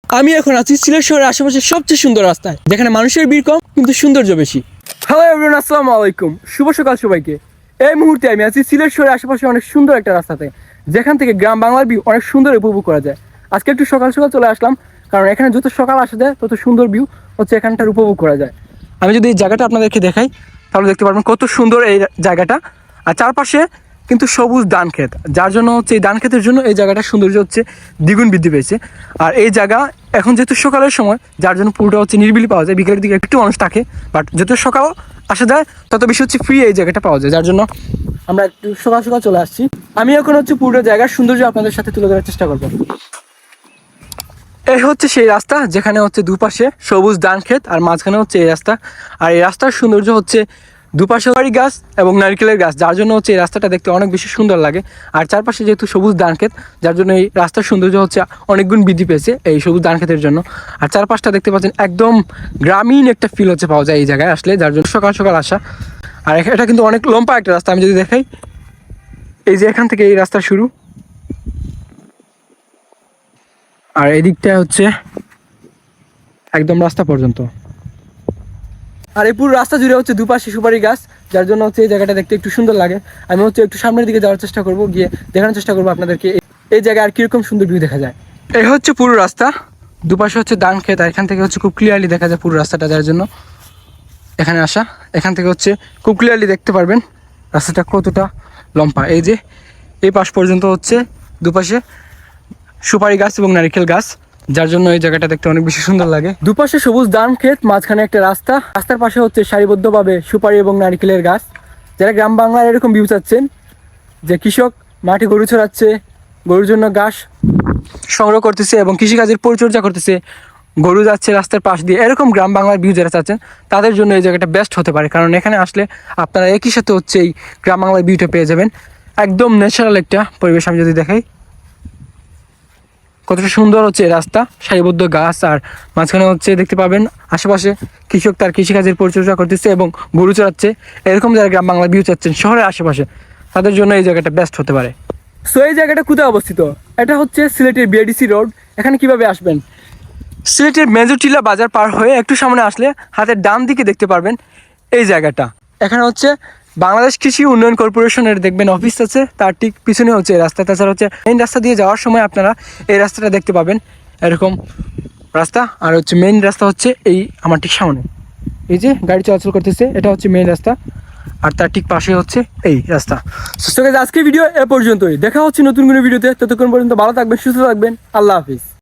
আমি এখন আছি সিলেট শহরের আশেপাশে সবচেয়ে সুন্দর রাস্তায়, যেখানে মানুষের ভিড় কম কিন্তু সৌন্দর্য বেশি। হ্যালো এভরিওয়ান, আসসালামু আলাইকুম, শুভ সকাল সবাইকে। এই মুহূর্তে আমি আছি সিলেট শহরের আশেপাশে অনেক সুন্দর একটা রাস্তাতে, যেখান থেকে গ্রাম বাংলার ভিউ অনেক সুন্দর উপভোগ করা যায়। আজকে একটু সকাল সকাল চলে আসলাম, কারণ এখানে যত সকাল আসা যায় তত সুন্দর ভিউ হচ্ছে এখানটার উপভোগ করা যায়। আমি যদি এই জায়গাটা আপনাদেরকে দেখাই তাহলে দেখতে পারবেন কত সুন্দর এই জায়গাটা। আর চারপাশে কিন্তু সবুজ ধান ক্ষেত, যার জন্য হচ্ছে এই ধান ক্ষেতের জন্য এই জায়গাটার সৌন্দর্য হচ্ছে দ্বিগুণ বৃদ্ধি পেয়েছে। আর এই জায়গা এখন যেহেতু সকালের সময়, যার জন্য পুরোটা হচ্ছে নিরিবিলি পাওয়া যায়। বিকেলের দিকে একটু মানুষ থাকে, বাট যত সকাল আসা যায় তত বেশি হচ্ছে ফ্রি এই জায়গাটা পাওয়া যায়, যার জন্য আমরা একটু সকাল সকাল চলে আসছি। আমি এখন হচ্ছে পুরো জায়গার সৌন্দর্য আপনাদের সাথে তুলে ধরার চেষ্টা করবো। এই হচ্ছে সেই রাস্তা, যেখানে হচ্ছে দুপাশে সবুজ ধান ক্ষেত আর মাঝখানে হচ্ছে এই রাস্তা। আর এই রাস্তার সৌন্দর্য হচ্ছে দুপাশে বাড়ি গাছ এবং নারকেলের গাছ, যার জন্য হচ্ছে এই রাস্তাটা দেখতে অনেক বেশি সুন্দর লাগে। আর চারপাশে যেহেতু সবুজ ধান ক্ষেত, যার জন্য এই রাস্তার সৌন্দর্য হচ্ছে অনেক গুণ বৃদ্ধি পেয়েছে এই সবুজ ধান ক্ষেতের জন্য। আর চারপাশটা দেখতে পাচ্ছেন একদম গ্রামীণ একটা ফিল হচ্ছে পাওয়া যায় এই জায়গায় আসলে, যার জন্য সকাল সকাল আসা। আর এটা কিন্তু অনেক লম্বা একটা রাস্তা। আমি যদি দেখাই, এই যে এখান থেকে এই রাস্তা শুরু, আর এদিকটা হচ্ছে একদম রাস্তা পর্যন্ত। আর এই পুরো রাস্তা জুড়ে হচ্ছে দুপাশে সুপারি গাছ, যার জন্য হচ্ছে এই জায়গাটা দেখতে একটু সুন্দর লাগে। আমি হচ্ছে একটু সামনের দিকে যাওয়ার চেষ্টা করব, গিয়ে দেখানোর চেষ্টা করবো আপনাদেরকে এই জায়গায় আর কিরকম সুন্দর ভিউ দেখা যায়। এই হচ্ছে পুরো রাস্তা, দুপাশে হচ্ছে ধান ক্ষেত, আর এখান থেকে হচ্ছে খুব ক্লিয়ারলি দেখা যায় পুরো রাস্তাটা, যার জন্য এখানে আসা। এখান থেকে হচ্ছে খুব ক্লিয়ারলি দেখতে পারবেন রাস্তাটা কতটা লম্বা। এই যে এই পাশ পর্যন্ত হচ্ছে দুপাশে সুপারি গাছ এবং নারকেল গাছ, যার জন্য এই জায়গাটা দেখতে অনেক বেশি সুন্দর লাগে। দুপাশে সবুজ ধান ক্ষেত, মাঝখানে একটা রাস্তা, রাস্তার পাশে হচ্ছে সারিবদ্ধভাবে সুপারি এবং নারকেলের গাছ। যারা গ্রাম বাংলার এরকম ভিউ চাচ্ছেন, যে কৃষক মাঠে গরু ছড়াচ্ছে, গরুর জন্য ঘাস সংগ্রহ করতেছে এবং কৃষিকাজের পরিচর্যা করতেছে, গরু যাচ্ছে রাস্তার পাশ দিয়ে, এরকম গ্রাম বাংলার ভিউ যারা চাচ্ছেন তাদের জন্য এই জায়গাটা বেস্ট হতে পারে। কারণ এখানে আসলে আপনারা একই সাথে হচ্ছে এই গ্রাম বাংলার ভিউটা পেয়ে যাবেন। একদম ন্যাচারাল একটা পরিবেশ। আমি যদি দেখাই কতটা সুন্দর হচ্ছে রাস্তা, সারিবদ্ধ গাছ, আর মাঝখানে হচ্ছে দেখতে পাবেন আশেপাশে কৃষক তার কৃষিকাজের পরিচর্যা করতেছে এবং গরু চড়াচ্ছে। এরকম যারা গ্রাম বাংলা ভিউ চাচ্ছেন শহরের আশেপাশে, তাদের জন্য এই জায়গাটা বেস্ট হতে পারে। সো এই জায়গাটা কোথায় অবস্থিত? এটা হচ্ছে সিলেটের বিআরডিসি রোড। এখানে কিভাবে আসবেন? সিলেটের মেজরটিলা বাজার পার হয়ে একটু সামনে আসলে হাতের ডান দিকে দেখতে পারবেন এই জায়গাটা। এখানে হচ্ছে বাংলাদেশ কৃষি উন্নয়ন কর্পোরেশনের দেখবেন অফিস আছে, তার ঠিক পিছনে হচ্ছে এই রাস্তা। তাছাড়া হচ্ছে মেইন রাস্তা দিয়ে যাওয়ার সময় আপনারা এই রাস্তাটা দেখতে পাবেন, এরকম রাস্তা। আর হচ্ছে মেইন রাস্তা হচ্ছে এই আমার ঠিক সামনে, এই যে গাড়ি চলাচল করতেছে, এটা হচ্ছে মেইন রাস্তা। আর তার ঠিক পাশে হচ্ছে এই রাস্তা। আজকের ভিডিও এ পর্যন্তই। দেখা হচ্ছে নতুন কোনো ভিডিওতে। ততক্ষণ পর্যন্ত ভালো থাকবেন, সুস্থ থাকবেন। আল্লাহ হাফিজ।